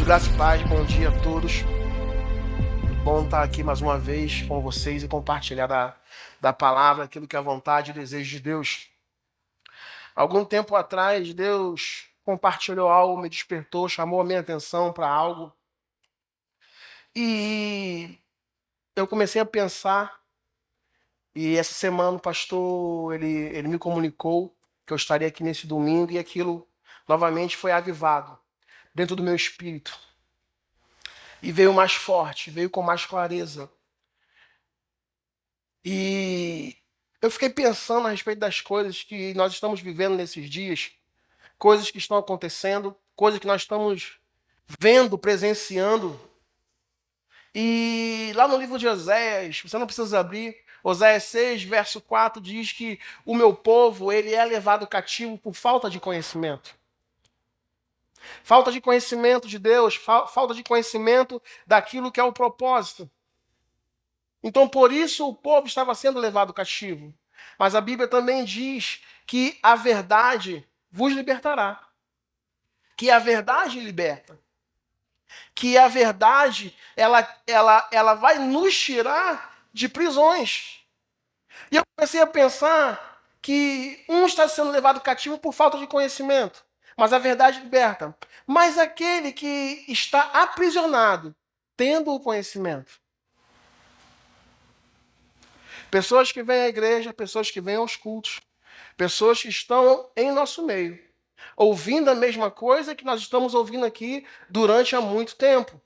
Graça e paz, bom dia a todos. Bom estar aqui mais uma vez com vocês e compartilhar da palavra, aquilo que é a vontade e o desejo de Deus. Algum tempo atrás, Deus compartilhou algo, me despertou, chamou a minha atenção para algo. E eu comecei a pensar, e essa semana o pastor, ele me comunicou que eu estaria aqui nesse domingo, e aquilo novamente foi avivado dentro do meu espírito. E veio mais forte, veio com mais clareza. E eu fiquei pensando a respeito das coisas que nós estamos vivendo nesses dias, coisas que estão acontecendo, coisas que nós estamos vendo, presenciando. E lá no livro de Oséias, você não precisa abrir, Oséias 6, verso 4, diz que o meu povo, ele é levado cativo por falta de conhecimento. Falta de conhecimento de Deus, falta de conhecimento daquilo que é o propósito. Então, por isso, o povo estava sendo levado cativo. Mas a Bíblia também diz que a verdade vos libertará. Que a verdade liberta. Que a verdade, ela vai nos tirar de prisões. E eu comecei a pensar que um está sendo levado cativo por falta de conhecimento. Mas a verdade liberta. Mas aquele que está aprisionado, tendo o conhecimento. Pessoas que vêm à igreja, pessoas que vêm aos cultos, pessoas que estão em nosso meio, ouvindo a mesma coisa que nós estamos ouvindo aqui durante há muito tempo.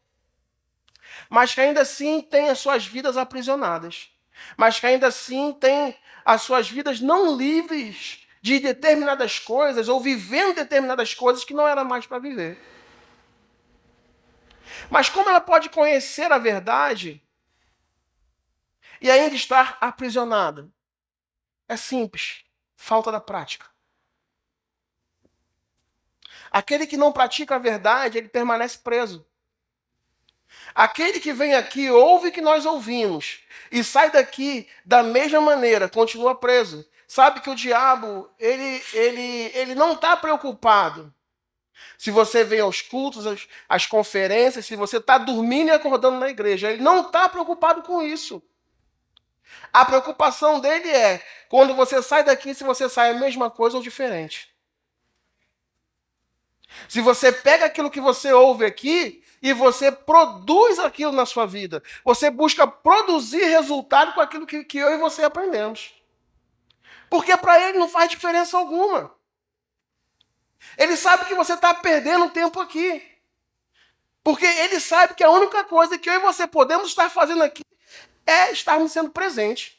Mas que ainda assim têm as suas vidas aprisionadas. Mas que ainda assim têm as suas vidas não livres de determinadas coisas ou vivendo determinadas coisas que não era mais para viver. Mas como ela pode conhecer a verdade e ainda estar aprisionada? É simples, falta da prática. Aquele que não pratica a verdade, ele permanece preso. Aquele que vem aqui, ouve o que nós ouvimos, e sai daqui da mesma maneira, continua preso. Sabe que o diabo, ele não está preocupado. Se você vem aos cultos, às conferências, se você está dormindo e acordando na igreja, ele não está preocupado com isso. A preocupação dele é, quando você sai daqui, se você sai a mesma coisa ou diferente. Se você pega aquilo que você ouve aqui e você produz aquilo na sua vida, você busca produzir resultado com aquilo que eu e você aprendemos. Porque para ele não faz diferença alguma. Ele sabe que você está perdendo tempo aqui. Porque ele sabe que a única coisa que eu e você podemos estar fazendo aqui é estarmos sendo presentes.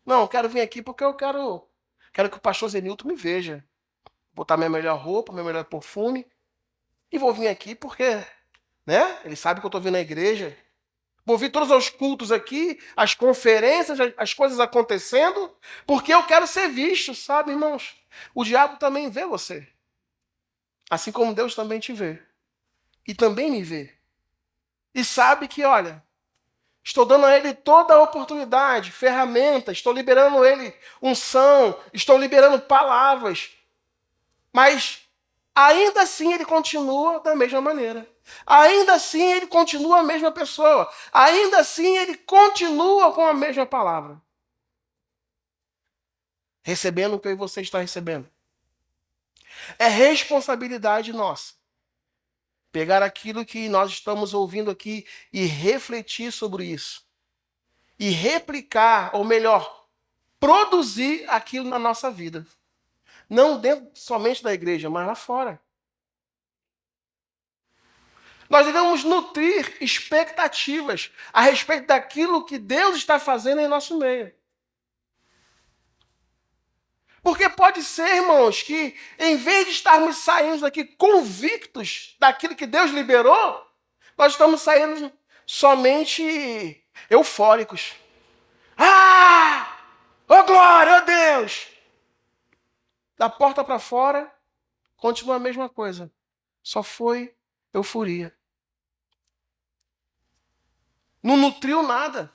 Não, eu quero vir aqui porque eu quero que o pastor Zenilton me veja. Botar minha melhor roupa, meu melhor perfume. E vou vir aqui porque, né? Ele sabe que eu estou vindo na igreja. Vou vir todos os cultos aqui, as conferências, as coisas acontecendo, porque eu quero ser visto, sabe, irmãos? O diabo também vê você. Assim como Deus também te vê. E também me vê. E sabe que, olha, estou dando a ele toda a oportunidade, ferramentas, estou liberando a ele unção, estou liberando palavras. Mas ainda assim ele continua da mesma maneira. Ainda assim ele continua a mesma pessoa. Ainda assim ele continua com a mesma palavra. Recebendo o que você está recebendo. É responsabilidade nossa. Pegar aquilo que nós estamos ouvindo aqui e refletir sobre isso. E replicar, ou melhor, produzir aquilo na nossa vida. Não dentro somente da igreja, mas lá fora. Nós devemos nutrir expectativas a respeito daquilo que Deus está fazendo em nosso meio. Porque pode ser, irmãos, que em vez de estarmos saindo daqui convictos daquilo que Deus liberou, nós estamos saindo somente eufóricos. Ah! Oh glória, oh Deus! Da porta para fora, continua a mesma coisa. Só foi euforia. Não nutriu nada.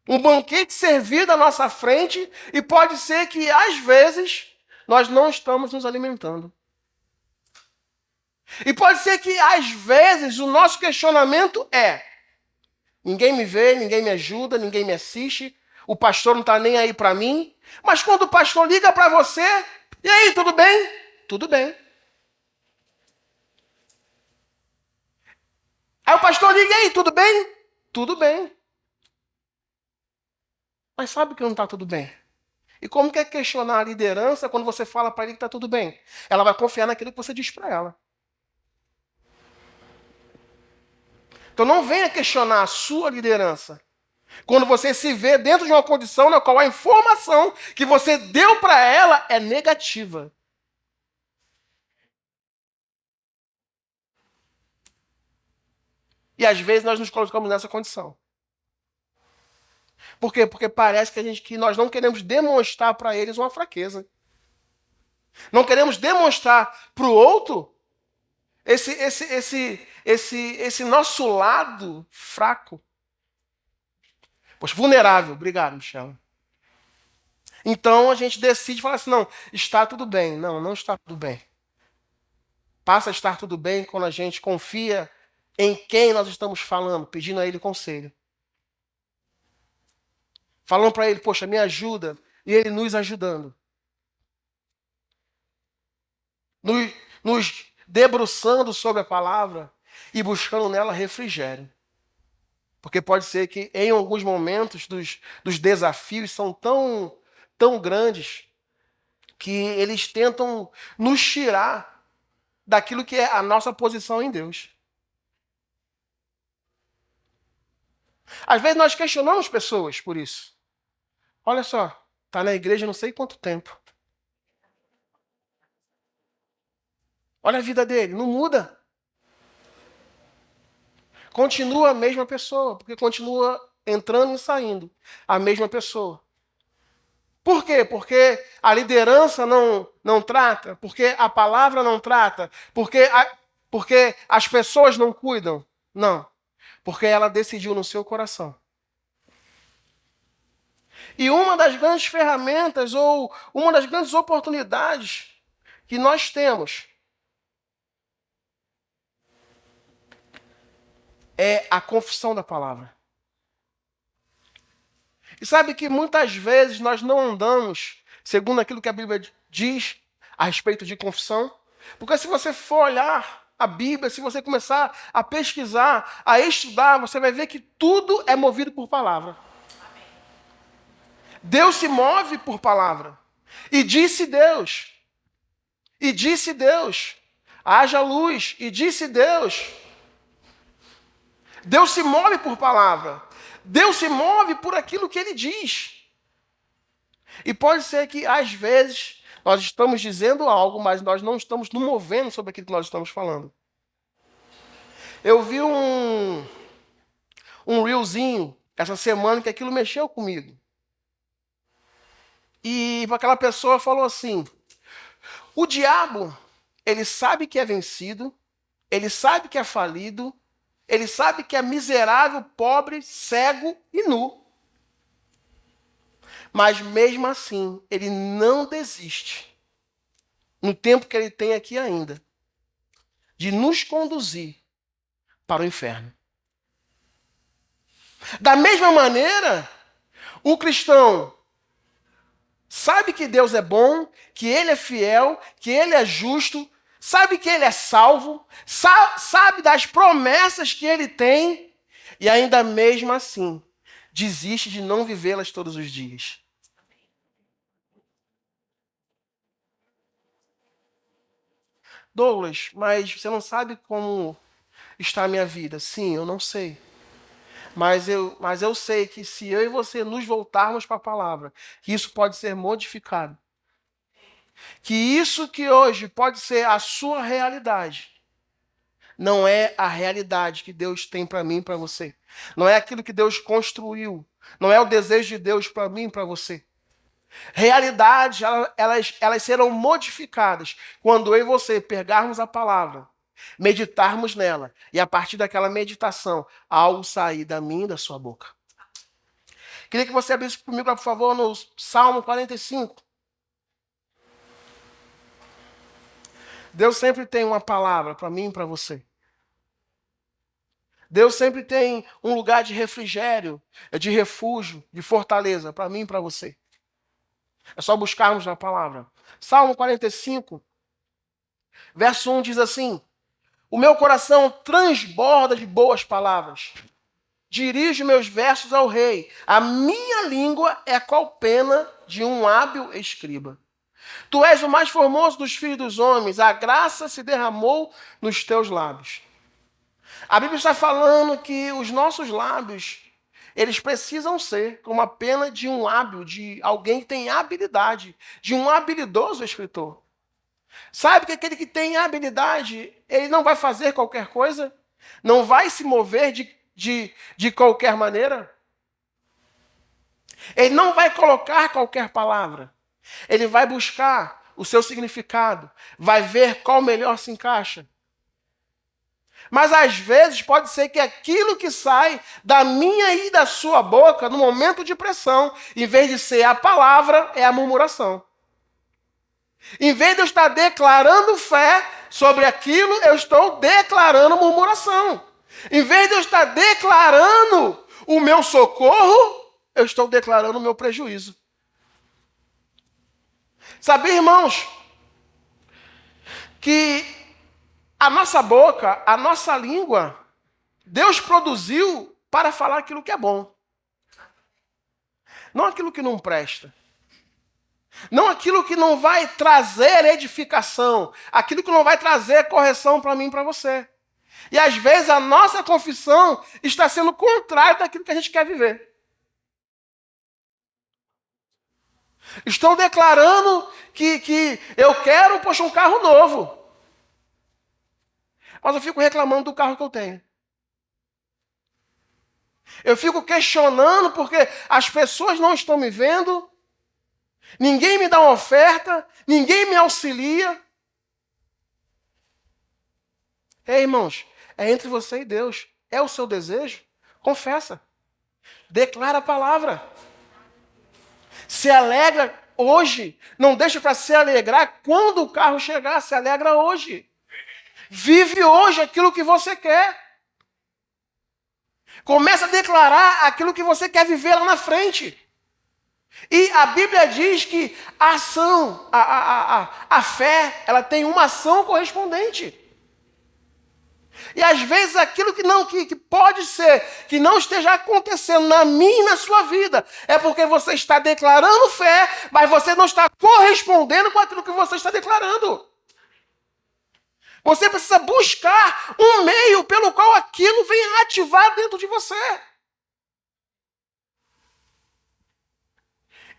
Um banquete servido à nossa frente e pode ser que, às vezes, nós não estamos nos alimentando. E pode ser que, às vezes, o nosso questionamento é: ninguém me vê, ninguém me ajuda, ninguém me assiste, o pastor não está nem aí para mim. Mas quando o pastor liga para você, e aí, tudo bem? Tudo bem. Aí o pastor liga, e aí, tudo bem? Tudo bem. Mas sabe que não está tudo bem. E como que é questionar a liderança quando você fala para ele que está tudo bem? Ela vai confiar naquilo que você diz para ela. Então não venha questionar a sua liderança quando você se vê dentro de uma condição na qual a informação que você deu para ela é negativa. E às vezes nós nos colocamos nessa condição. Por quê? Porque parece que nós não queremos demonstrar para eles uma fraqueza. Não queremos demonstrar para o outro esse nosso lado fraco. Poxa, vulnerável. Obrigado, Michela. Então a gente decide falar assim, não, está tudo bem. Não, não está tudo bem. Passa a estar tudo bem quando a gente confia em quem nós estamos falando, pedindo a ele conselho. Falando para ele, poxa, me ajuda, e ele nos ajudando. Nos debruçando sobre a palavra e buscando nela refrigério. Porque pode ser que em alguns momentos dos desafios são tão grandes que eles tentam nos tirar daquilo que é a nossa posição em Deus. Às vezes nós questionamos pessoas por isso. Olha só, está na igreja não sei quanto tempo. Olha a vida dele, não muda. Continua a mesma pessoa, porque continua entrando e saindo a mesma pessoa. Por quê? Porque a liderança não trata, porque a palavra não trata, porque as pessoas não cuidam. Não. Porque ela decidiu no seu coração. E uma das grandes ferramentas, ou uma das grandes oportunidades que nós temos é a confissão da palavra. E sabe que muitas vezes nós não andamos segundo aquilo que a Bíblia diz a respeito de confissão? Porque se você for olhar a Bíblia, se você começar a pesquisar, a estudar, você vai ver que tudo é movido por palavra. Deus se move por palavra. E disse Deus. E disse Deus. Haja luz. E disse Deus. Deus se move por palavra. Deus se move por aquilo que ele diz. E pode ser que, às vezes, nós estamos dizendo algo, mas nós não estamos nos movendo sobre aquilo que nós estamos falando. Eu vi um reelzinho essa semana que aquilo mexeu comigo. E aquela pessoa falou assim: o diabo, ele sabe que é vencido, ele sabe que é falido, ele sabe que é miserável, pobre, cego e nu. Mas mesmo assim, ele não desiste, no tempo que ele tem aqui ainda, de nos conduzir para o inferno. Da mesma maneira, o cristão sabe que Deus é bom, que ele é fiel, que ele é justo, sabe que ele é salvo, sabe das promessas que ele tem, e ainda mesmo assim, desiste de não vivê-las todos os dias. Douglas, mas você não sabe como está a minha vida? Sim, eu não sei. Mas eu sei que se eu e você nos voltarmos para a palavra, que isso pode ser modificado. Que isso que hoje pode ser a sua realidade, não é a realidade que Deus tem para mim e para você. Não é aquilo que Deus construiu. Não é o desejo de Deus para mim e para você. Realidades, elas serão modificadas quando eu e você pegarmos a palavra, meditarmos nela, e a partir daquela meditação, algo sair da minha e da sua boca. Queria que você abrisse comigo, por favor, no Salmo 45. Deus sempre tem uma palavra para mim e para você. Deus sempre tem um lugar de refrigério, de refúgio, de fortaleza para mim e para você. É só buscarmos na palavra. Salmo 45, verso 1 diz assim: o meu coração transborda de boas palavras. Dirijo meus versos ao rei. A minha língua é qual pena de um hábil escriba. Tu és o mais formoso dos filhos dos homens. A graça se derramou nos teus lábios. A Bíblia está falando que os nossos lábios, eles precisam ser como a pena de um hábil, de alguém que tem habilidade, de um habilidoso escritor. Sabe que aquele que tem habilidade, ele não vai fazer qualquer coisa? Não vai se mover de qualquer maneira? Ele não vai colocar qualquer palavra. Ele vai buscar o seu significado, vai ver qual melhor se encaixa. Mas às vezes pode ser que aquilo que sai da minha e da sua boca no momento de pressão, em vez de ser a palavra, é a murmuração. Em vez de eu estar declarando fé sobre aquilo, eu estou declarando murmuração. Em vez de eu estar declarando o meu socorro, eu estou declarando o meu prejuízo. Sabe, irmãos, que a nossa boca, a nossa língua, Deus produziu para falar aquilo que é bom. Não aquilo que não presta. Não aquilo que não vai trazer edificação. Aquilo que não vai trazer correção para mim e para você. E às vezes a nossa confissão está sendo contrária daquilo que a gente quer viver. Estou declarando que eu quero, poxa, um carro novo. Mas eu fico reclamando do carro que eu tenho. Eu fico questionando porque as pessoas não estão me vendo, ninguém me dá uma oferta, ninguém me auxilia. Ei, irmãos, é entre você e Deus. É o seu desejo? Confessa. Declara a palavra. Se alegra hoje. Não deixa para se alegrar quando o carro chegar. Se alegra hoje. Vive hoje aquilo que você quer. Começa a declarar aquilo que você quer viver lá na frente. E a Bíblia diz que a ação, a fé, ela tem uma ação correspondente. E às vezes aquilo que pode ser, que não esteja acontecendo na minha e na sua vida, é porque você está declarando fé, mas você não está correspondendo com aquilo que você está declarando. Você precisa buscar um meio pelo qual aquilo venha ativar dentro de você.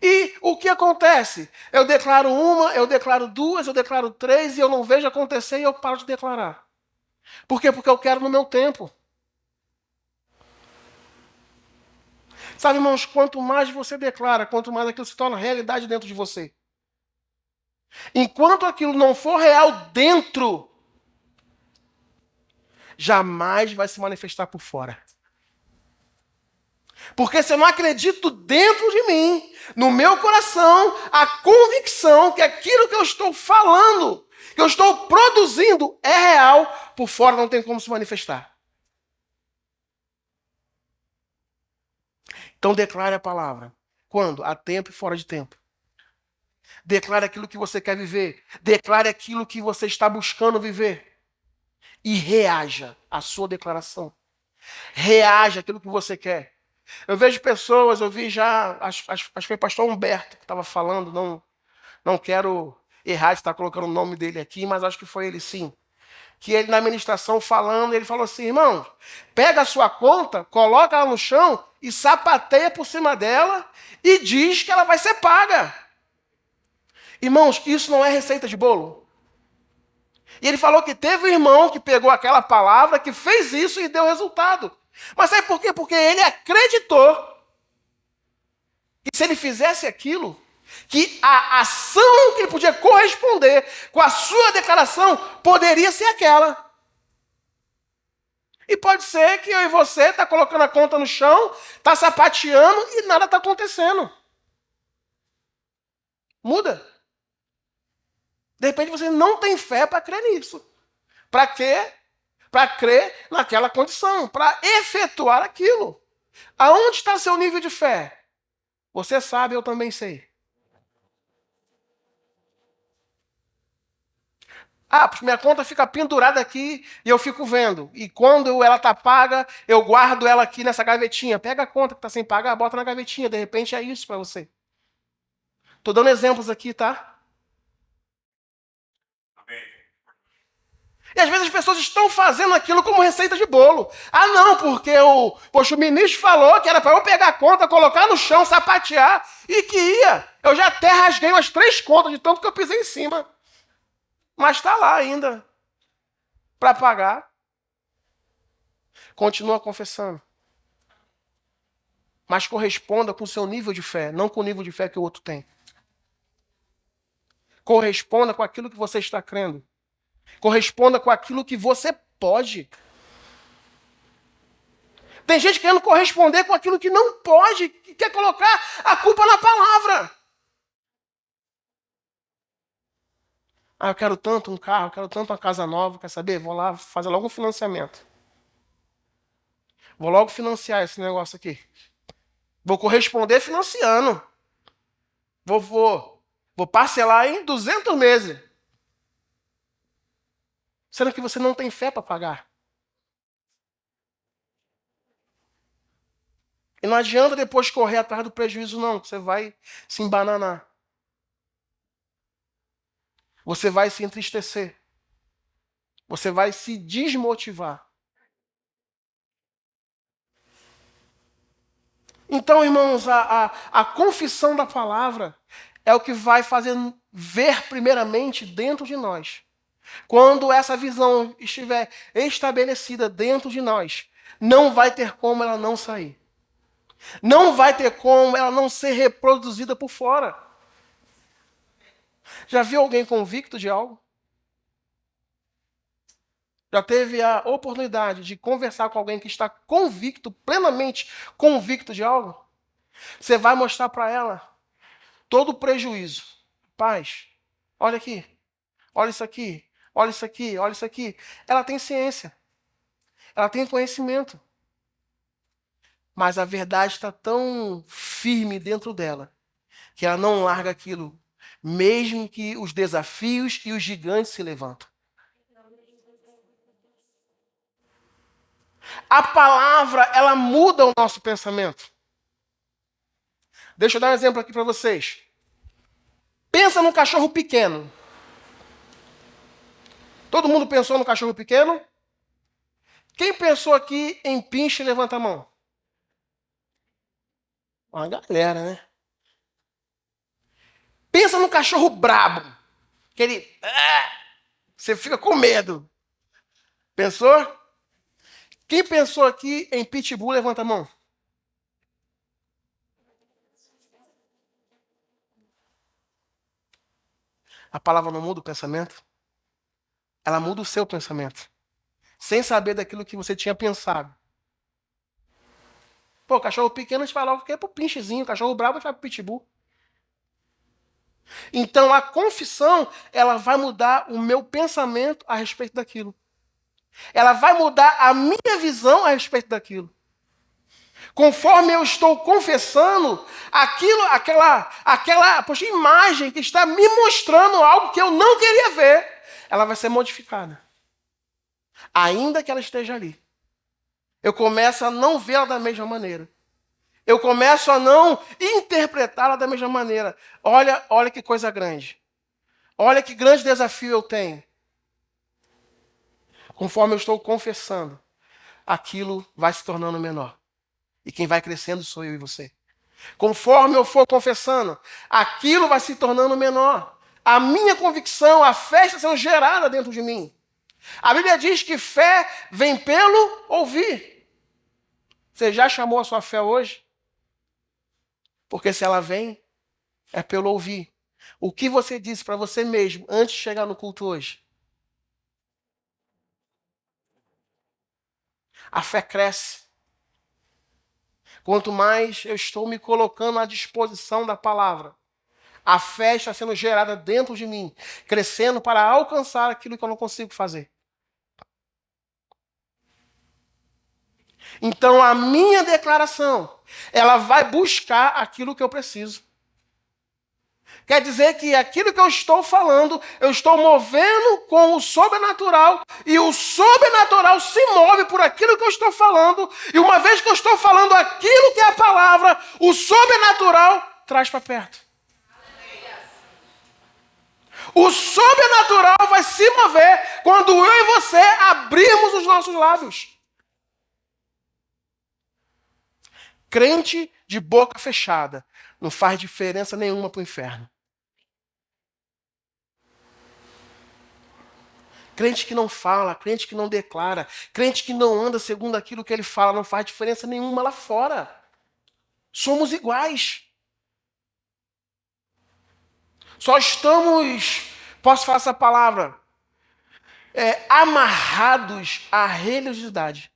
E o que acontece? Eu declaro uma, eu declaro duas, eu declaro três, e eu não vejo acontecer e eu paro de declarar. Por quê? Porque eu quero no meu tempo. Sabe, irmãos, quanto mais você declara, quanto mais aquilo se torna realidade dentro de você. Enquanto aquilo não for real dentro, jamais vai se manifestar por fora. Porque se eu não acredito dentro de mim, no meu coração, a convicção que aquilo que eu estou falando, que eu estou produzindo é real, por fora não tem como se manifestar. Então declare a palavra. Quando? A tempo e fora de tempo. Declare aquilo que você quer viver. Declare aquilo que você está buscando viver. E reaja à sua declaração. Reaja àquilo que você quer. Eu vejo pessoas, eu vi já, acho que foi o pastor Humberto que estava falando, não quero errar de estar colocando o nome dele aqui, mas acho que foi ele sim. Que ele na ministração falando, ele falou assim, irmão, pega a sua conta, coloca ela no chão e sapateia por cima dela e diz que ela vai ser paga. Irmãos, isso não é receita de bolo. E ele falou que teve um irmão que pegou aquela palavra, que fez isso e deu resultado. Mas sabe por quê? Porque ele acreditou que se ele fizesse aquilo, que a ação que ele podia corresponder com a sua declaração poderia ser aquela. E pode ser que eu e você está colocando a conta no chão, está sapateando e nada está acontecendo. Muda. De repente você não tem fé para crer nisso. Para quê? Para crer naquela condição, para efetuar aquilo. Aonde está seu nível de fé? Você sabe, eu também sei. Ah, porque minha conta fica pendurada aqui e eu fico vendo. E quando ela está paga, eu guardo ela aqui nessa gavetinha. Pega a conta que está sem pagar, bota na gavetinha. De repente é isso para você. Estou dando exemplos aqui, tá? E às vezes as pessoas estão fazendo aquilo como receita de bolo. Ah, não, porque poxa, o ministro falou que era para eu pegar a conta, colocar no chão, sapatear e que ia. Eu já até rasguei umas 3 contas de tanto que eu pisei em cima. Mas está lá ainda para pagar. Continua confessando. Mas corresponda com o seu nível de fé, não com o nível de fé que o outro tem. Corresponda com aquilo que você está crendo. Corresponda com aquilo que você pode. Tem gente querendo corresponder com aquilo que não pode, que quer colocar a culpa na palavra. Ah, eu quero tanto um carro, eu quero tanto uma casa nova, quer saber? Vou lá fazer logo um financiamento. Vou logo financiar esse negócio aqui. Vou corresponder financiando. Vou parcelar em 200 meses. Sendo que você não tem fé para pagar. E não adianta depois correr atrás do prejuízo, não. Você vai se embananar. Você vai se entristecer. Você vai se desmotivar. Então, irmãos, a confissão da palavra é o que vai fazer ver primeiramente dentro de nós. Quando essa visão estiver estabelecida dentro de nós, não vai ter como ela não sair. Não vai ter como ela não ser reproduzida por fora. Já viu alguém convicto de algo? Já teve a oportunidade de conversar com alguém que está convicto, plenamente convicto de algo? Você vai mostrar para ela todo o prejuízo. Paz, olha aqui, olha isso aqui, olha isso aqui, olha isso aqui. Ela tem ciência, ela tem conhecimento. Mas a verdade está tão firme dentro dela que ela não larga aquilo, mesmo que os desafios e os gigantes se levantam. A palavra, ela muda o nosso pensamento. Deixa eu dar um exemplo aqui para vocês. Pensa num cachorro pequeno. Todo mundo pensou no cachorro pequeno? Quem pensou aqui em pinche, levanta a mão. Uma galera, né? Pensa num cachorro brabo. Que ele... você fica com medo. Pensou? Quem pensou aqui em pitbull, levanta a mão. A palavra não muda o pensamento. Ela muda o seu pensamento. Sem saber daquilo que você tinha pensado. Pô, cachorro pequeno a gente vai logo que é pro pinchezinho. Cachorro brabo a gente vai pro pitbull. Então a confissão, ela vai mudar o meu pensamento a respeito daquilo. Ela vai mudar a minha visão a respeito daquilo. Conforme eu estou confessando, aquela poxa, imagem que está me mostrando algo que eu não queria ver, ela vai ser modificada. Ainda que ela esteja ali. Eu começo a não vê-la da mesma maneira. Eu começo a não interpretá-la da mesma maneira. Olha que coisa grande. Olha que grande desafio eu tenho. Conforme eu estou confessando, aquilo vai se tornando menor. E quem vai crescendo sou eu e você. Conforme eu for confessando, aquilo vai se tornando menor. A minha convicção, a fé está sendo gerada dentro de mim. A Bíblia diz que fé vem pelo ouvir. Você já chamou a sua fé hoje? Porque se ela vem, é pelo ouvir. O que você disse para você mesmo antes de chegar no culto hoje? A fé cresce. Quanto mais eu estou me colocando à disposição da palavra, A fé está sendo gerada dentro de mim, crescendo para alcançar aquilo que eu não consigo fazer. Então a minha declaração, ela vai buscar aquilo que eu preciso. Quer dizer que aquilo que eu estou falando, eu estou movendo com o sobrenatural, e o sobrenatural se move por aquilo que eu estou falando, e uma vez que eu estou falando aquilo que é a palavra, o sobrenatural traz para perto. O sobrenatural vai se mover quando eu e você abrirmos os nossos lábios. Crente de boca fechada não faz diferença nenhuma para o inferno. Crente que não fala, crente que não declara, crente que não anda segundo aquilo que ele fala, não faz diferença nenhuma lá fora. Somos iguais. Só estamos, posso falar essa palavra, amarrados à religiosidade.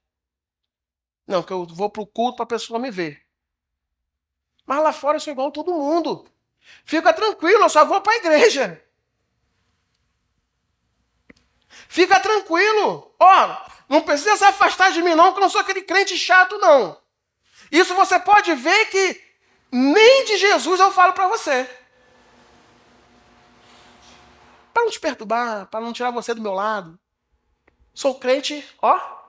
Não, que eu vou para o culto para a pessoa me ver. Mas lá fora eu sou igual a todo mundo. Fica tranquilo, eu só vou para a igreja. Fica tranquilo. Ó, não precisa se afastar de mim não, que eu não sou aquele crente chato não. Isso você pode ver que nem de Jesus eu falo para você. Para não te perturbar, para não tirar você do meu lado. Sou crente, ó.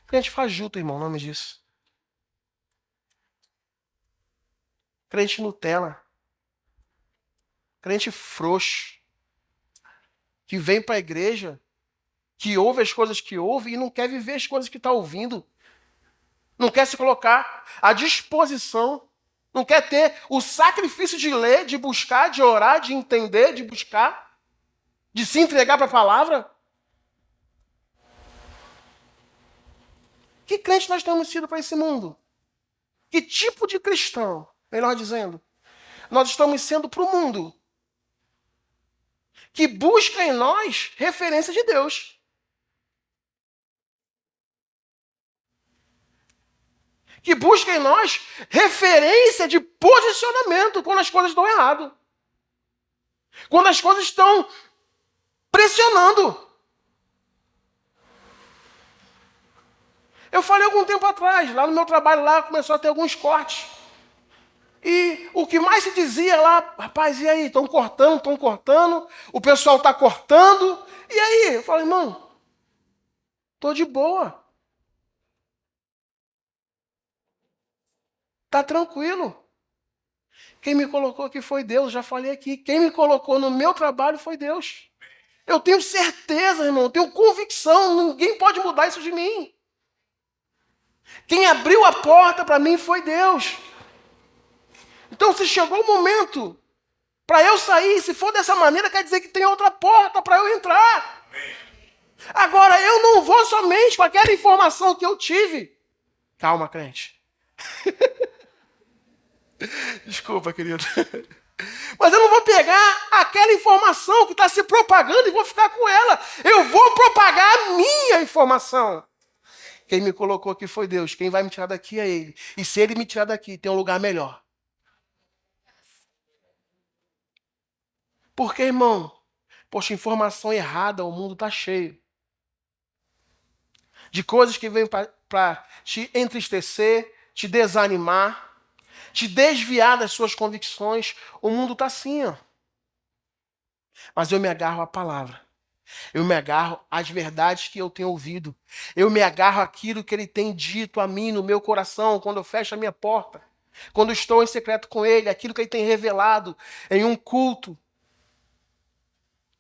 Crente fajuto, irmão, o nome disso. Crente Nutella. Crente frouxo. Que vem para a igreja, que ouve as coisas que ouve e não quer viver as coisas que está ouvindo. Não quer se colocar à disposição. Não quer ter o sacrifício de ler, de buscar, de orar, de entender, de buscar, de se entregar para a palavra. Que crente nós temos sido para esse mundo? Que tipo de cristão, melhor dizendo, nós estamos sendo para o mundo? Que busca em nós referência de Deus. Que busca em nós referência de posicionamento quando as coisas dão errado. Quando as coisas estão pressionando. Eu falei algum tempo atrás, lá no meu trabalho, lá começou a ter alguns cortes. E o que mais se dizia lá, rapaz, e aí? Estão cortando, o pessoal está cortando. E aí? Eu falei, irmão, estou de boa. Está tranquilo. Quem me colocou aqui foi Deus, já falei aqui. Quem me colocou no meu trabalho foi Deus. Eu tenho certeza, irmão, eu tenho convicção, ninguém pode mudar isso de mim. Quem abriu a porta para mim foi Deus. Então, se chegou o momento para eu sair, se for dessa maneira, quer dizer que tem outra porta para eu entrar. Agora, eu não vou somente com aquela informação que eu tive. Calma, crente. Desculpa, querido. Mas eu não vou pegar aquela informação que está se propagando e vou ficar com ela. Eu vou propagar a minha informação. Quem me colocou aqui foi Deus. Quem vai me tirar daqui é Ele. E se Ele me tirar daqui, tem um lugar melhor. Porque, irmão, poxa, informação errada, o mundo está cheio. De coisas que vêm para te entristecer, te desanimar, te desviar das suas convicções. O mundo está assim, ó. Mas eu me agarro à palavra. Eu me agarro às verdades que eu tenho ouvido. Eu me agarro àquilo que Ele tem dito a mim no meu coração quando eu fecho a minha porta. Quando estou em secreto com Ele, aquilo que Ele tem revelado em um culto.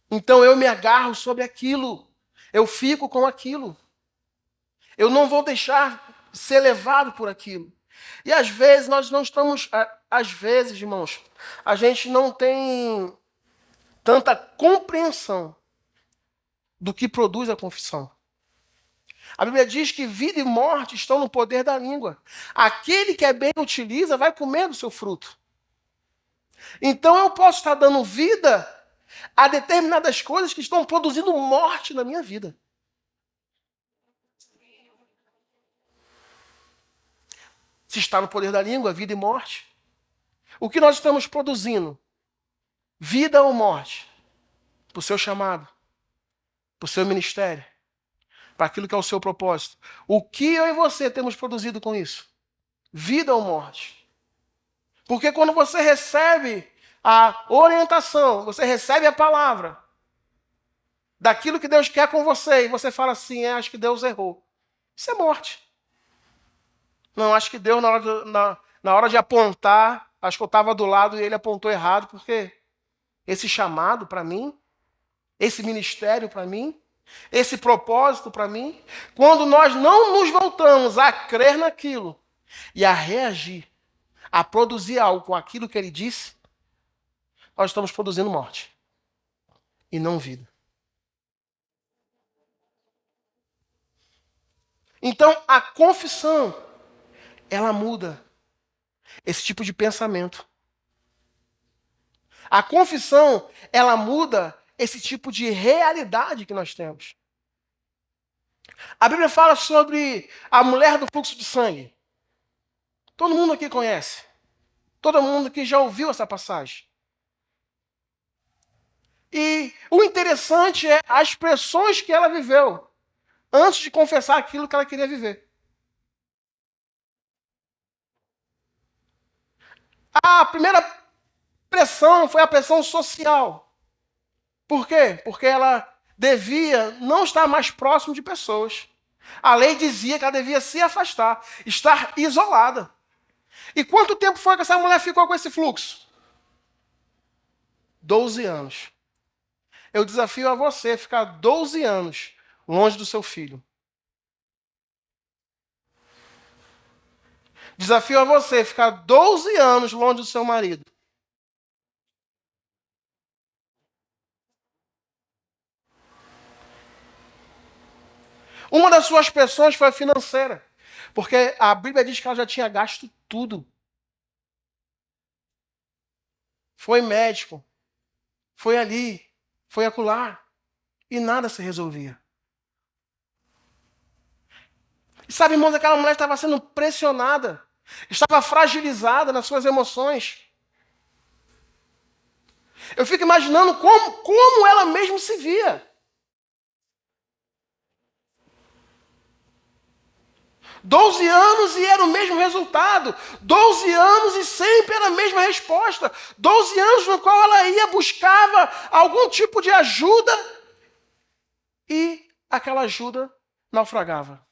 Então eu me agarro sobre aquilo. Eu fico com aquilo. Eu não vou deixar ser levado por aquilo. E às vezes nós não estamos... Às vezes, irmãos, a gente não tem tanta compreensão do que produz a confissão. A Bíblia diz que vida e morte estão no poder da língua. Aquele que bem utiliza vai comer do seu fruto. Então eu posso estar dando vida a determinadas coisas que estão produzindo morte na minha vida. Se está no poder da língua, vida e morte. O que nós estamos produzindo? Vida ou morte? Para o seu chamado, para o seu ministério, para aquilo que é o seu propósito. O que eu e você temos produzido com isso? Vida ou morte? Porque quando você recebe a orientação, você recebe a palavra daquilo que Deus quer com você, e você fala assim, acho que Deus errou. Isso é morte. Não, acho que Deus, na hora de apontar, acho que eu estava do lado e ele apontou errado, porque esse chamado para mim, esse ministério para mim, esse propósito para mim, quando nós não nos voltamos a crer naquilo e a reagir, a produzir algo com aquilo que ele disse, nós estamos produzindo morte e não vida. Então, a confissão, ela muda esse tipo de pensamento. A confissão, ela muda esse tipo de realidade que nós temos. A Bíblia fala sobre a mulher do fluxo de sangue. Todo mundo aqui conhece. Todo mundo aqui já ouviu essa passagem. E o interessante é as expressões que ela viveu antes de confessar aquilo que ela queria viver. A primeira pressão foi a pressão social. Por quê? Porque ela devia não estar mais próximo de pessoas. A lei dizia que ela devia se afastar, estar isolada. E quanto tempo foi que essa mulher ficou com esse fluxo? 12 anos. Eu desafio a você a ficar 12 anos longe do seu filho. Desafio a você a ficar 12 anos longe do seu marido. Uma das suas pressões foi a financeira. Porque a Bíblia diz que ela já tinha gasto tudo. Foi médico. Foi ali. Foi acolá. E nada se resolvia. E sabe, irmãos, aquela mulher estava sendo pressionada. Estava fragilizada nas suas emoções. Eu fico imaginando como ela mesma se via. 12 anos e era o mesmo resultado. 12 anos e sempre era a mesma resposta. 12 anos no qual ela ia, buscava algum tipo de ajuda e aquela ajuda naufragava.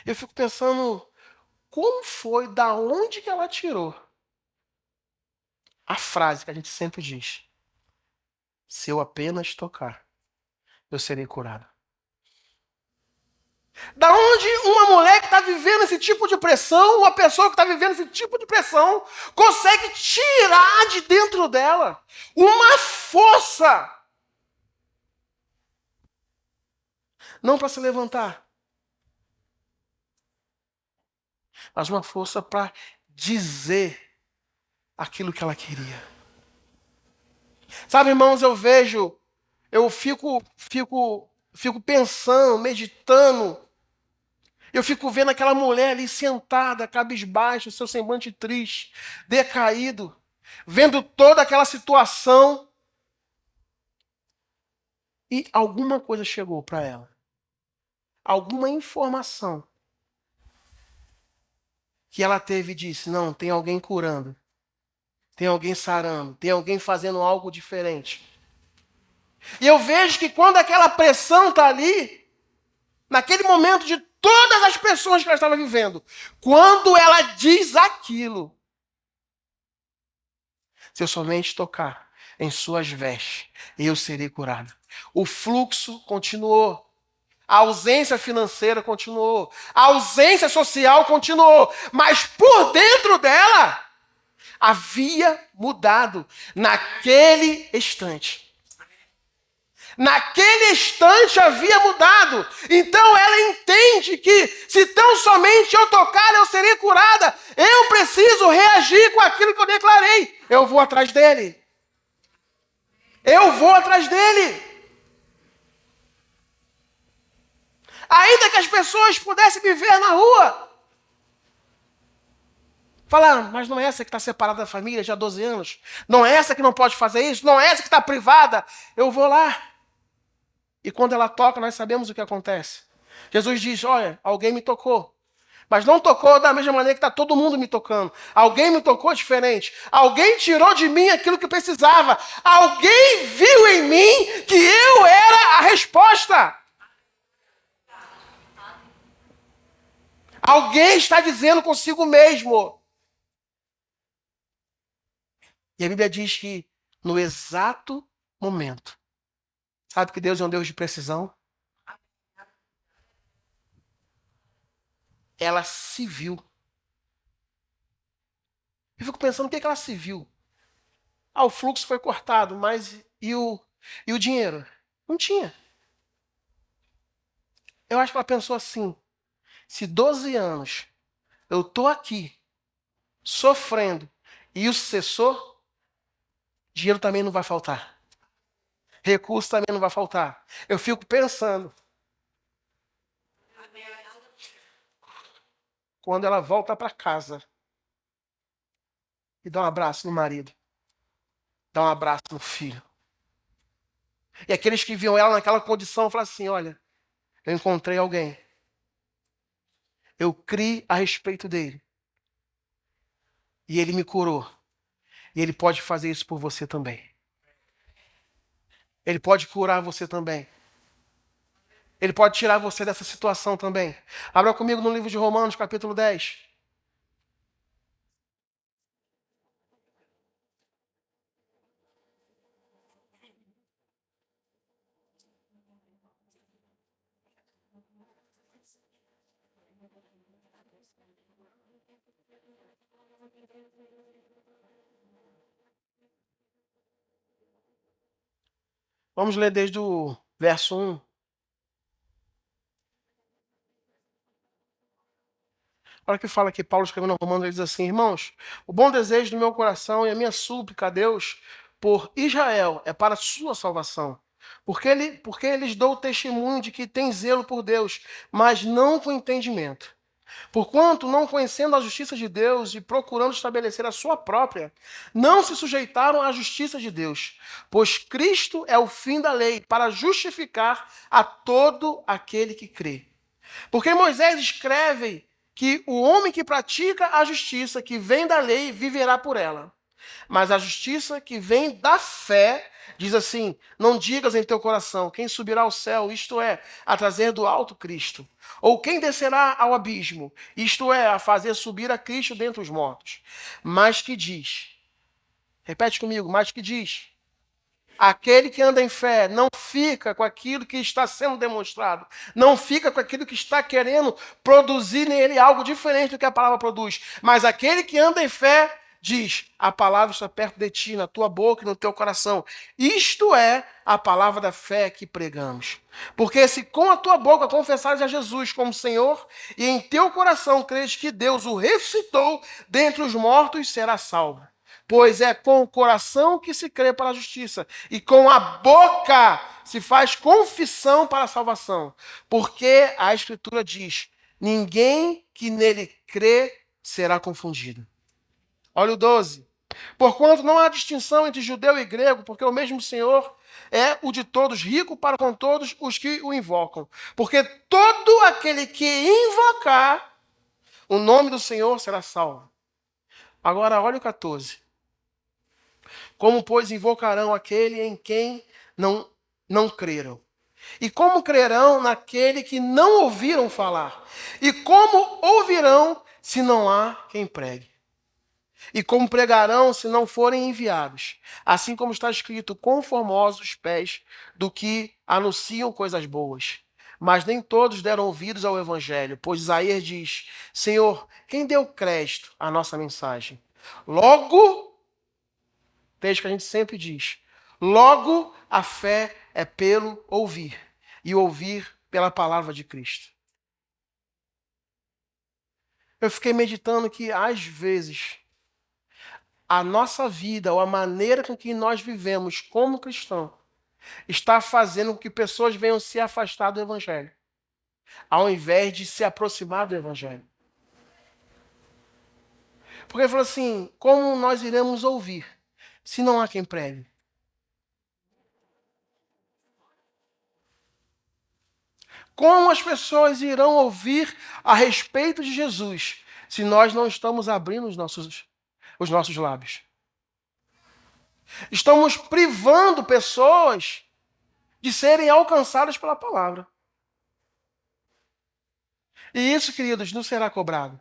Eu fico pensando, como foi, da onde que ela tirou a frase que a gente sempre diz: se eu apenas tocar, eu serei curado. Da onde uma mulher que está vivendo esse tipo de pressão, uma pessoa que está vivendo esse tipo de pressão, consegue tirar de dentro dela uma força. Não para se levantar, mas uma força para dizer aquilo que ela queria. Sabe, irmãos, eu fico pensando, meditando. Eu fico vendo aquela mulher ali sentada, cabisbaixa, seu semblante triste, decaído, vendo toda aquela situação. E alguma coisa chegou para ela. Alguma informação que ela teve e disse: não, tem alguém curando. Tem alguém sarando. Tem alguém fazendo algo diferente. E eu vejo que quando aquela pressão está ali, naquele momento de todas as pessoas que ela estava vivendo, quando ela diz aquilo: se eu somente tocar em suas vestes, eu serei curado. O fluxo continuou. A ausência financeira continuou. A ausência social continuou. Mas por dentro dela, havia mudado naquele instante. Naquele instante havia mudado. Então ela entende que se tão somente eu tocar, eu serei curada. Eu preciso reagir com aquilo que eu declarei. Eu vou atrás dele. Eu vou atrás dele. Ainda que as pessoas pudessem me ver na rua, Fala, mas não é essa que está separada da família já há 12 anos? Não é essa que não pode fazer isso? Não é essa que está privada? Eu vou lá. E quando ela toca, nós sabemos o que acontece. Jesus diz, olha, alguém me tocou. Mas não tocou da mesma maneira que está todo mundo me tocando. Alguém me tocou diferente. Alguém tirou de mim aquilo que precisava. Alguém viu em mim que eu era a resposta. Alguém está dizendo consigo mesmo. E a Bíblia diz que no exato momento, sabe que Deus é um Deus de precisão? Ela se viu. Eu fico pensando, o que ela se viu? Ah, o fluxo foi cortado, mas e o dinheiro? Não tinha. Eu acho que ela pensou assim, se 12 anos eu estou aqui, sofrendo, e o cessou, dinheiro também não vai faltar. Recurso também não vai faltar. Eu fico pensando, quando ela volta para casa e dá um abraço no marido, dá um abraço no filho. E aqueles que viam ela naquela condição falam assim, olha, eu encontrei alguém. Eu criei a respeito dele. E ele me curou. E ele pode fazer isso por você também. Ele pode curar você também. Ele pode tirar você dessa situação também. Abra comigo no livro de Romanos, capítulo 10. Vamos ler desde o verso 1. Olha o que fala aqui, Paulo escrevendo no Romanos, ele diz assim, irmãos, o bom desejo do meu coração e a minha súplica a Deus por Israel é para a sua salvação. Porque eles dão testemunho de que tem zelo por Deus, mas não com entendimento. Porquanto, não conhecendo a justiça de Deus e procurando estabelecer a sua própria, não se sujeitaram à justiça de Deus, pois Cristo é o fim da lei para justificar a todo aquele que crê. Porque Moisés escreve que o homem que pratica a justiça que vem da lei viverá por ela. Mas a justiça que vem da fé diz assim: não digas em teu coração quem subirá ao céu, isto é, a trazer do alto Cristo, ou quem descerá ao abismo, isto é, a fazer subir a Cristo dentre os mortos. Mas que diz, repete comigo, mas que diz, aquele que anda em fé não fica com aquilo que está sendo demonstrado, não fica com aquilo que está querendo produzir nele algo diferente do que a palavra produz, mas aquele que anda em fé diz, a palavra está perto de ti, na tua boca e no teu coração. Isto é a palavra da fé que pregamos. Porque se com a tua boca confessares a Jesus como Senhor e em teu coração creres que Deus o ressuscitou dentre os mortos, serás salvo. Pois é com o coração que se crê para a justiça, e com a boca se faz confissão para a salvação. Porque a Escritura diz, ninguém que nele crê será confundido. Olha o 12. Porquanto não há distinção entre judeu e grego, porque o mesmo Senhor é o de todos, rico para com todos os que o invocam. Porque todo aquele que invocar o nome do Senhor será salvo. Agora, olha o 14. Como, pois, invocarão aquele em quem não creram? E como crerão naquele que não ouviram falar? E como ouvirão se não há quem pregue? E como pregarão se não forem enviados? Assim como está escrito, conformosos os pés do que anunciam coisas boas. Mas nem todos deram ouvidos ao evangelho, pois Isaías diz, Senhor, quem deu crédito à nossa mensagem? Logo, texto que a gente sempre diz, logo a fé é pelo ouvir, e ouvir pela palavra de Cristo. Eu fiquei meditando que, às vezes, a nossa vida, ou a maneira com que nós vivemos como cristão, está fazendo com que pessoas venham se afastar do Evangelho, ao invés de se aproximar do Evangelho. Porque ele falou assim, como nós iremos ouvir, se não há quem pregue? Como as pessoas irão ouvir a respeito de Jesus, se nós não estamos abrindo os nossos lábios? Estamos privando pessoas de serem alcançadas pela palavra. E isso, queridos, não será cobrado.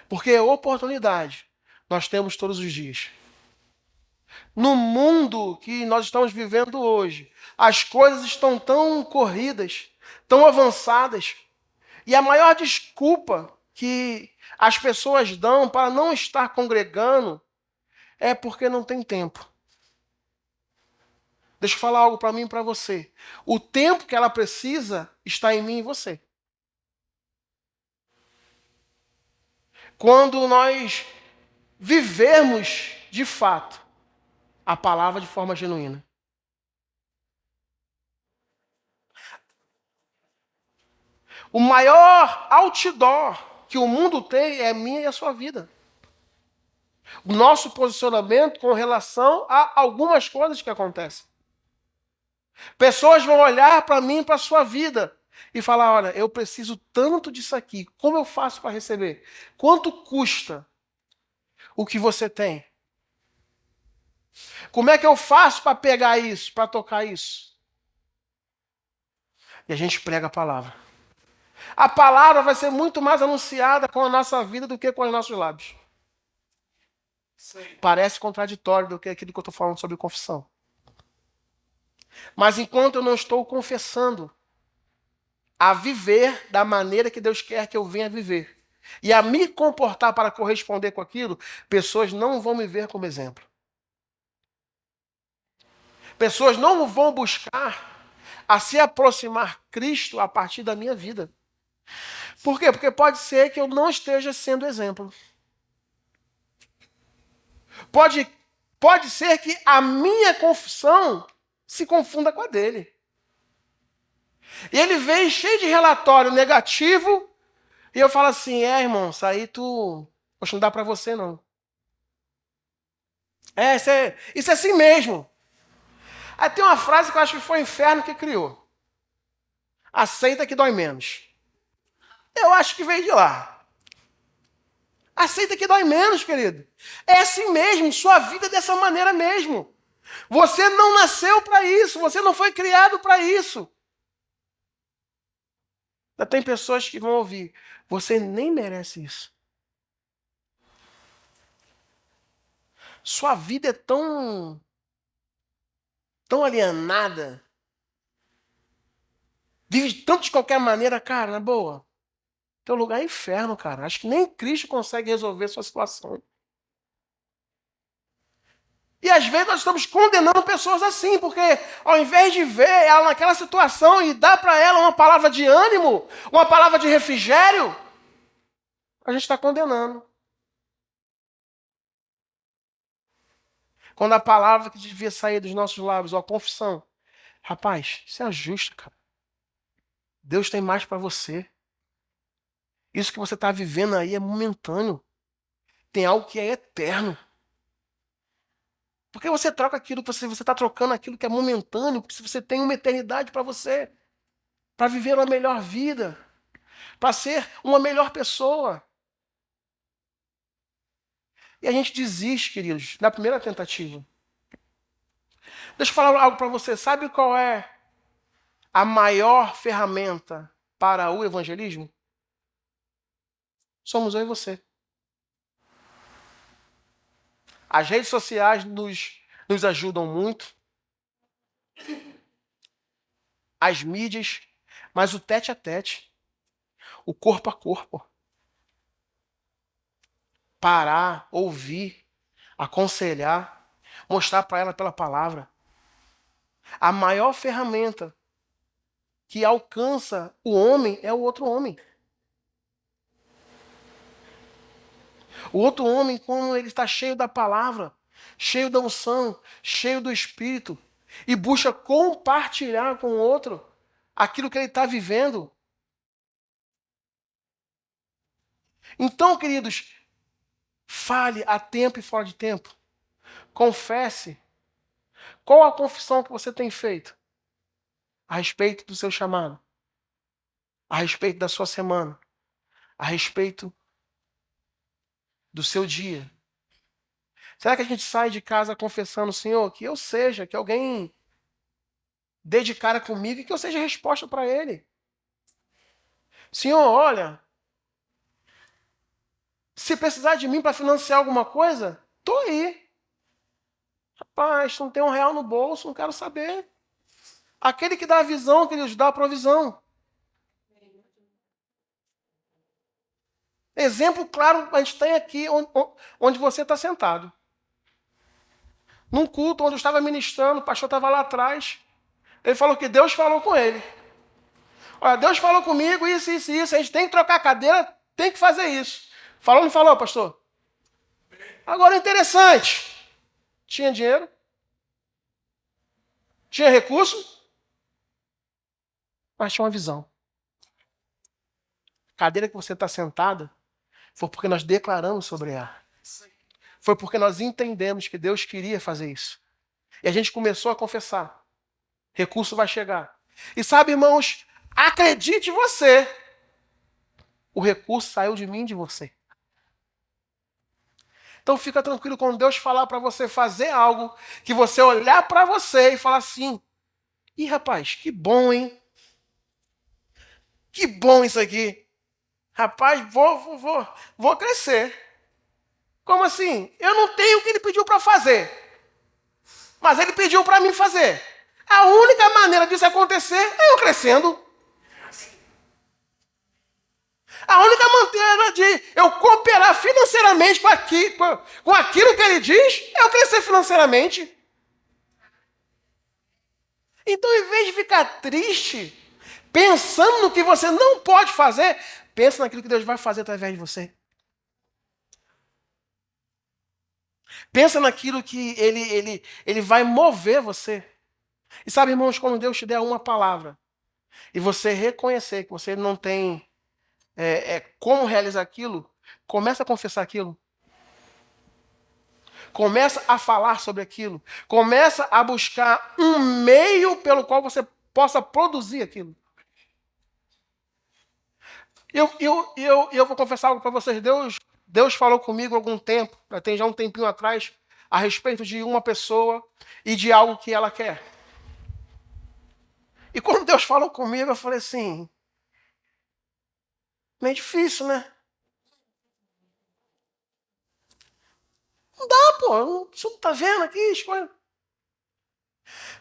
Porque oportunidade nós temos todos os dias. No mundo que nós estamos vivendo hoje, as coisas estão tão corridas, tão avançadas, e a maior desculpa que as pessoas dão para não estar congregando é porque não tem tempo. Deixa eu falar algo para mim e para você. O tempo que ela precisa está em mim e você. Quando nós vivermos de fato a palavra de forma genuína. O maior outdoor que o mundo tem é a minha e a sua vida. O nosso posicionamento com relação a algumas coisas que acontecem. Pessoas vão olhar para mim e para a sua vida e falar, olha, eu preciso tanto disso aqui. Como eu faço para receber? Quanto custa o que você tem? Como é que eu faço para pegar isso, para tocar isso? E a gente prega a palavra. A palavra vai ser muito mais anunciada com a nossa vida do que com os nossos lábios. Sim. Parece contraditório do que aquilo que eu estou falando sobre confissão. Mas enquanto eu não estou confessando a viver da maneira que Deus quer que eu venha viver e a me comportar para corresponder com aquilo, pessoas não vão me ver como exemplo. Pessoas não vão buscar a se aproximar Cristo a partir da minha vida. Por quê? Porque pode ser que eu não esteja sendo exemplo. Pode ser que a minha confissão se confunda com a dele. E ele vem cheio de relatório negativo e eu falo assim, irmão, isso aí poxa, não dá pra você não. Isso é assim mesmo. Aí tem uma frase que eu acho que foi o inferno que criou. Aceita que dói menos. Eu acho que veio de lá. Aceita que dói menos, querido. É assim mesmo, sua vida é dessa maneira mesmo. Você não nasceu para isso, você não foi criado para isso. Ainda tem pessoas que vão ouvir, você nem merece isso. Sua vida é tão alienada. Vive tanto de qualquer maneira, cara, na boa. Teu lugar é inferno, cara. Acho que nem Cristo consegue resolver sua situação. E às vezes nós estamos condenando pessoas assim, porque ao invés de ver ela naquela situação e dar para ela uma palavra de ânimo, uma palavra de refrigério, a gente está condenando. Quando a palavra que devia sair dos nossos lábios, ó, a confissão, rapaz, isso é justo, cara. Deus tem mais para você. Isso que você está vivendo aí é momentâneo. Tem algo que é eterno. Porque você troca aquilo que você está trocando aquilo que é momentâneo, porque você tem uma eternidade para você, para viver uma melhor vida, para ser uma melhor pessoa. E a gente desiste, queridos, na primeira tentativa. Deixa eu falar algo para você. Sabe qual é a maior ferramenta para o evangelismo? Somos eu e você. As redes sociais nos ajudam muito. As mídias, mas o tete a tete. O corpo a corpo. Parar, ouvir, aconselhar, mostrar para ela pela palavra. A maior ferramenta que alcança o homem é o outro homem. O outro homem, quando ele está cheio da palavra, cheio da unção, cheio do Espírito, e busca compartilhar com o outro aquilo que ele está vivendo. Então, queridos, fale a tempo e fora de tempo. Confesse. Qual a confissão que você tem feito a respeito do seu chamado? A respeito da sua semana? A respeito do seu dia? Será que a gente sai de casa confessando, Senhor, que eu seja, que alguém dê de cara comigo e que eu seja resposta para ele? Senhor, olha, se precisar de mim para financiar alguma coisa, tô aí. Rapaz, não tem R$ 1 no bolso, não quero saber. Aquele que dá a visão, que Deus dá a provisão. Exemplo claro, a gente tem aqui onde você está sentado. Num culto onde eu estava ministrando, o pastor estava lá atrás. Ele falou que Deus falou com ele. Olha, Deus falou comigo, isso, isso, isso. A gente tem que trocar a cadeira, tem que fazer isso. Falou ou não falou, pastor? Agora, interessante. Tinha dinheiro? Tinha recurso? Mas tinha uma visão. A cadeira que você está sentada foi porque nós declaramos sobre ela. Foi porque nós entendemos que Deus queria fazer isso. E a gente começou a confessar. Recurso vai chegar. E sabe, irmãos, acredite você, o recurso saiu de mim e de você. Então fica tranquilo quando Deus falar para você fazer algo, que você olhar para você e falar assim, ih, rapaz, que bom, hein? Que bom isso aqui. Rapaz, vou crescer. Como assim? Eu não tenho o que ele pediu para fazer. Mas ele pediu para mim fazer. A única maneira disso acontecer é eu crescendo. A única maneira de eu cooperar financeiramente com aquilo que ele diz é eu crescer financeiramente. Então, em vez de ficar triste, pensando no que você não pode fazer, pensa naquilo que Deus vai fazer através de você. Pensa naquilo que ele vai mover você. E sabe, irmãos, quando Deus te der uma palavra e você reconhecer que você não tem como realizar aquilo, começa a confessar aquilo. Começa a falar sobre aquilo. Começa a buscar um meio pelo qual você possa produzir aquilo. Eu vou confessar algo para vocês. Deus falou comigo há algum tempo, tem já um tempinho atrás, a respeito de uma pessoa e de algo que ela quer. E quando Deus falou comigo, eu falei assim, meio difícil, né? Não dá, pô. Você não tá vendo aqui? Escolha.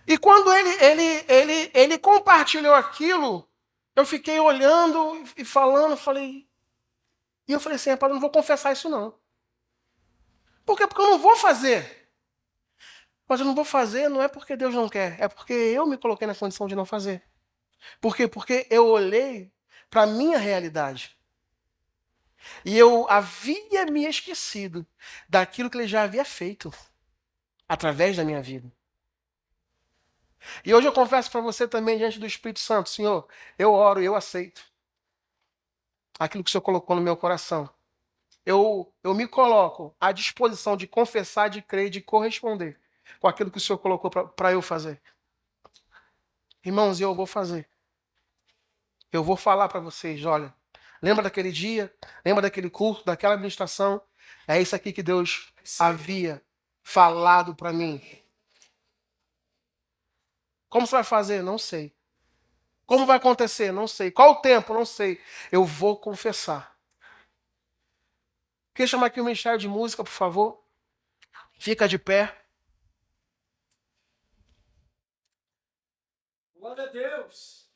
E quando ele compartilhou aquilo, eu fiquei olhando e falando, falei... E eu falei assim, rapaz, eu não vou confessar isso não. Por quê? Porque eu não vou fazer. Mas eu não vou fazer não é porque Deus não quer, é porque eu me coloquei na condição de não fazer. Por quê? Porque eu olhei para a minha realidade. E eu havia me esquecido daquilo que ele já havia feito através da minha vida. E hoje eu confesso para você também, diante do Espírito Santo, Senhor, eu oro e eu aceito aquilo que o Senhor colocou no meu coração. Eu me coloco à disposição de confessar, de crer, de corresponder com aquilo que o Senhor colocou para eu fazer. Irmãos, eu vou fazer. Eu vou falar para vocês, olha, lembra daquele dia? Lembra daquele culto, daquela administração? É isso aqui que Deus havia falado para mim. Como você vai fazer? Não sei. Como vai acontecer? Não sei. Qual o tempo? Não sei. Eu vou confessar. Queria chamar aqui o Ministério de Música, por favor. Fica de pé. Glória a Deus.